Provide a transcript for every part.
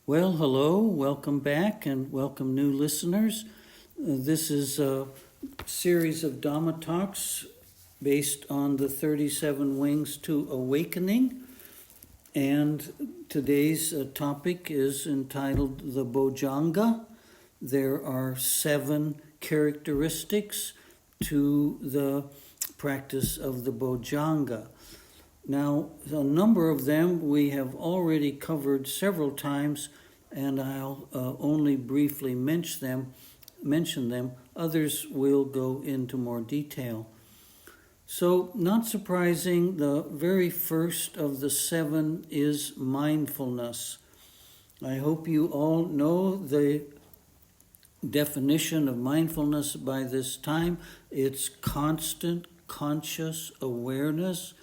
Well, hello, welcome back, and welcome new listeners. This is a series of Dhamma talks based on the 37 Wings to Awakening. And today's topic is entitled the Bojjhanga. There are 7 characteristics to the practice of the Bojjhanga. Now, a number of them we have already covered several times, and I'll only briefly mention them. Others will go into more detail. So, not surprising, the very first of the 7 is mindfulness. I hope you all know the definition of mindfulness by this time. It's constant conscious awareness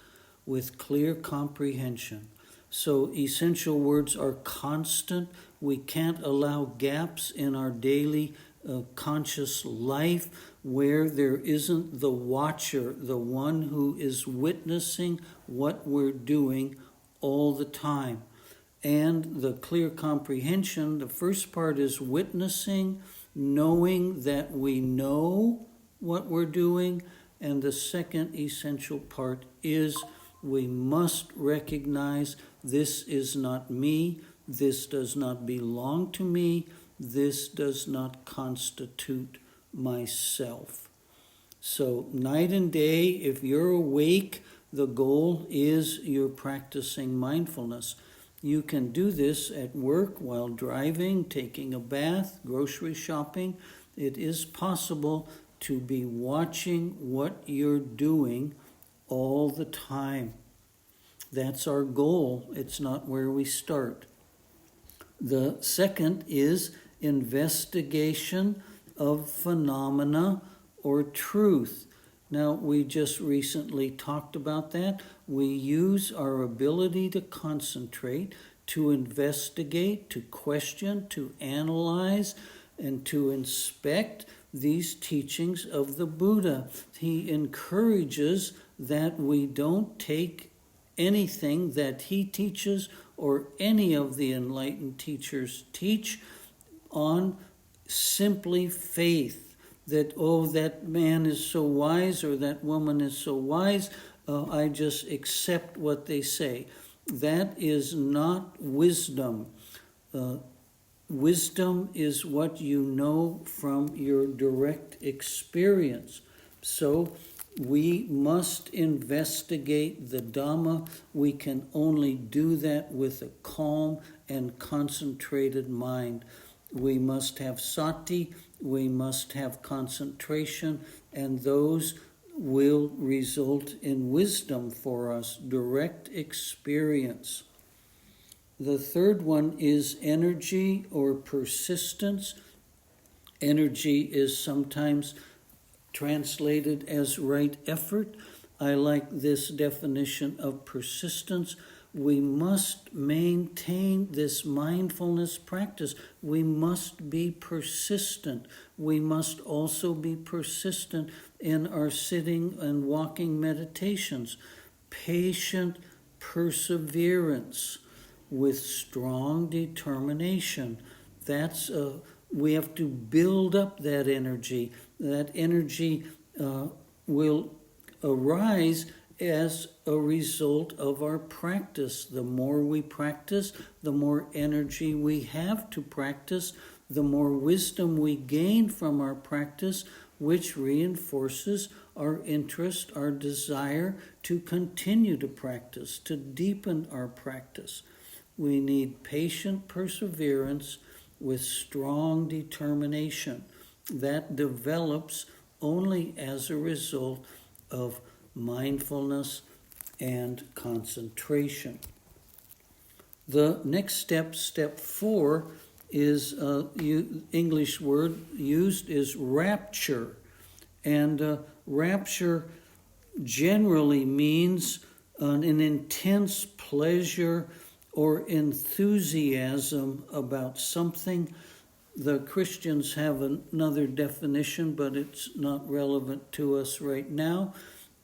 with clear comprehension. So essential words are constant. We can't allow gaps in our daily conscious life where there isn't the watcher, the one who is witnessing what we're doing all the time. And the clear comprehension, the first part is witnessing, knowing that we know what we're doing, and the second essential part is we must recognize this is not me, this does not belong to me, this does not constitute myself. So night and day, if you're awake, the goal is you're practicing mindfulness. You can do this at work, while driving, taking a bath, grocery shopping. It is possible to be watching what you're doing all the time. That's our goal. It's not where we start. The second is investigation of phenomena or truth. Now, we just recently talked about that. We use our ability to concentrate, to investigate, to question, to analyze, and to inspect these teachings of the Buddha. He encourages that we don't take anything that he teaches or any of the enlightened teachers teach on simply faith. That, oh, that man is so wise or that woman is so wise, I just accept what they say. That is not wisdom. Wisdom is what you know from your direct experience. So we must investigate the Dhamma. We can only do that with a calm and concentrated mind. We must have sati, we must have concentration, and those will result in wisdom for us, direct experience. The third one is energy or persistence. Energy is sometimes translated as right effort. I like this definition of persistence. We must maintain this mindfulness practice. We must be persistent. We must also be persistent in our sitting and walking meditations. Patient perseverance with strong determination. We have to build up that energy. That energy will arise as a result of our practice. The more we practice, the more energy we have to practice, the more wisdom we gain from our practice, which reinforces our interest, our desire to continue to practice, to deepen our practice. We need patient perseverance with strong determination. That develops only as a result of mindfulness and concentration. The next step, step 4, is English word used is rapture. And rapture generally means an intense pleasure or enthusiasm about something. The Christians have another definition, but it's not relevant to us right now.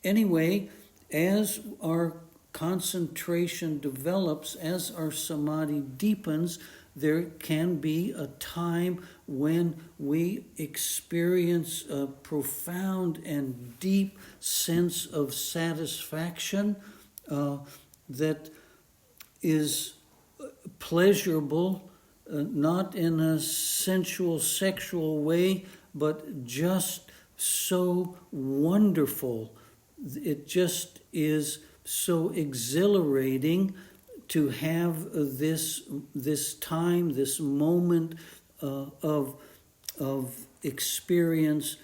Anyway, as our concentration develops, as our samadhi deepens, there can be a time when we experience a profound and deep sense of satisfaction that is pleasurable, not in a sensual, sexual way, but just so wonderful. It just is so exhilarating to have this time, this moment of experience,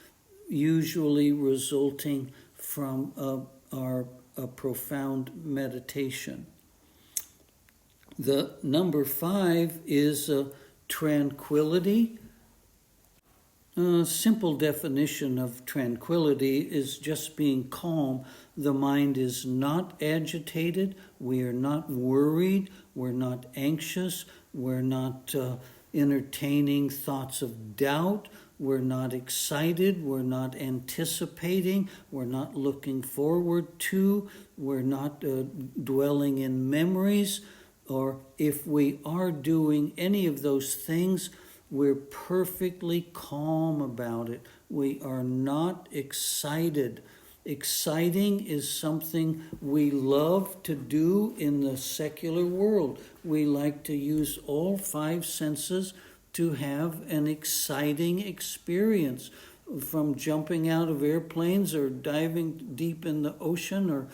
usually resulting from a profound meditation. The number 5 is tranquility. A simple definition of tranquility is just being calm. The mind is not agitated. We are not worried. We're not anxious. We're not entertaining thoughts of doubt. We're not excited. We're not anticipating. We're not looking forward to. We're not dwelling in memories. Or if we are doing any of those things, we're perfectly calm about it. We are not excited. Exciting is something we love to do in the secular world. We like to use all 5 senses to have an exciting experience, from jumping out of airplanes or diving deep in the ocean, or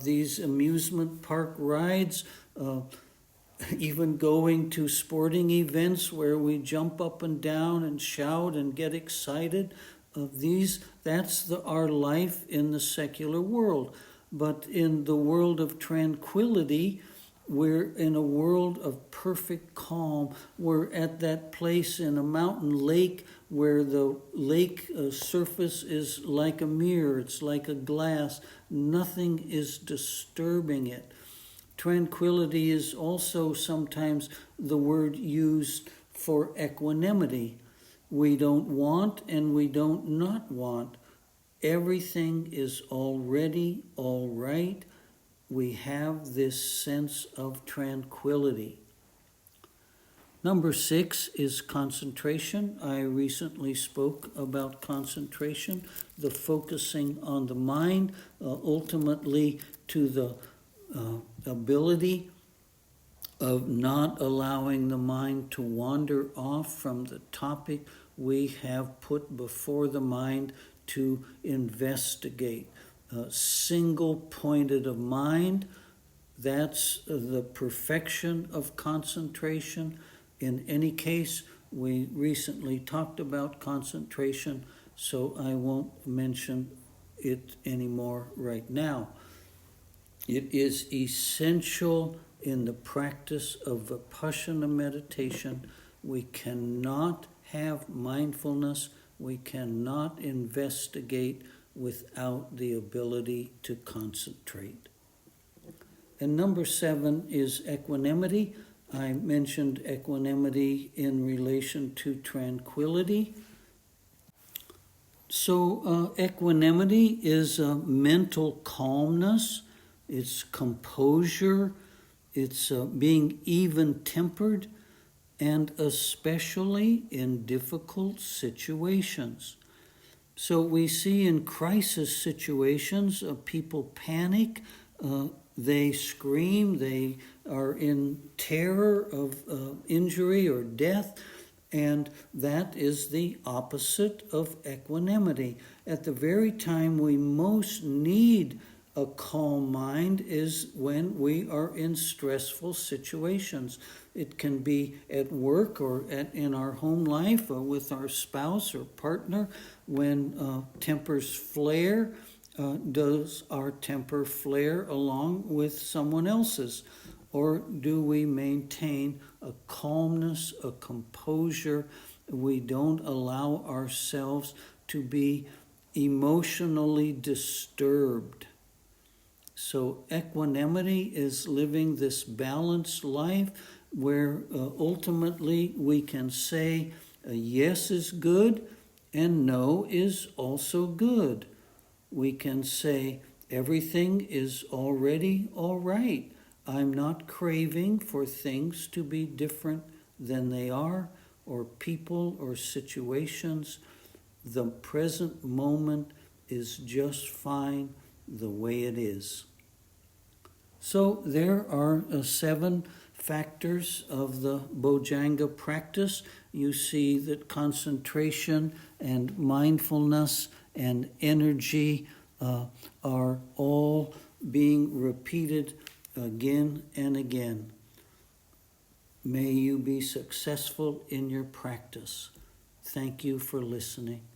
these amusement park rides, even going to sporting events where we jump up and down and shout and get excited. That's our life in the secular world. But in the world of tranquility, we're in a world of perfect calm. We're at that place in a mountain lake where the lake surface is like a mirror. It's like a glass. Nothing is disturbing it. Tranquility is also sometimes the word used for equanimity. We don't want and we don't not want. Everything is already all right. We have this sense of tranquility. Number 6 is concentration. I recently spoke about concentration, the focusing on the mind, ultimately to the ability of not allowing the mind to wander off from the topic we have put before the mind to investigate. Single-pointed of mind, that's the perfection of concentration. In any case, we recently talked about concentration, so I won't mention it anymore right now. It is essential in the practice of Vipassana meditation. We cannot have mindfulness, we cannot investigate without the ability to concentrate. And number 7 is equanimity. I mentioned equanimity in relation to tranquility. So equanimity is a mental calmness. It's composure, it's being even-tempered, and especially in difficult situations. So we see in crisis situations, people panic, they scream, they are in terror of injury or death, and that is the opposite of equanimity. At the very time we most need a calm mind is when we are in stressful situations. It can be at work or in our home life or with our spouse or partner. When tempers flare, does our temper flare along with someone else's? Or do we maintain a calmness, a composure? We don't allow ourselves to be emotionally disturbed. So equanimity is living this balanced life where ultimately we can say yes is good and no is also good. We can say Everything is already all right. I'm not craving for things to be different than they are, or people or situations. The present moment is just fine the way it is. So there are 7 factors of the Bojjhanga practice. You see that concentration and mindfulness and energy are all being repeated again and again. May you be successful in your practice. Thank you for listening.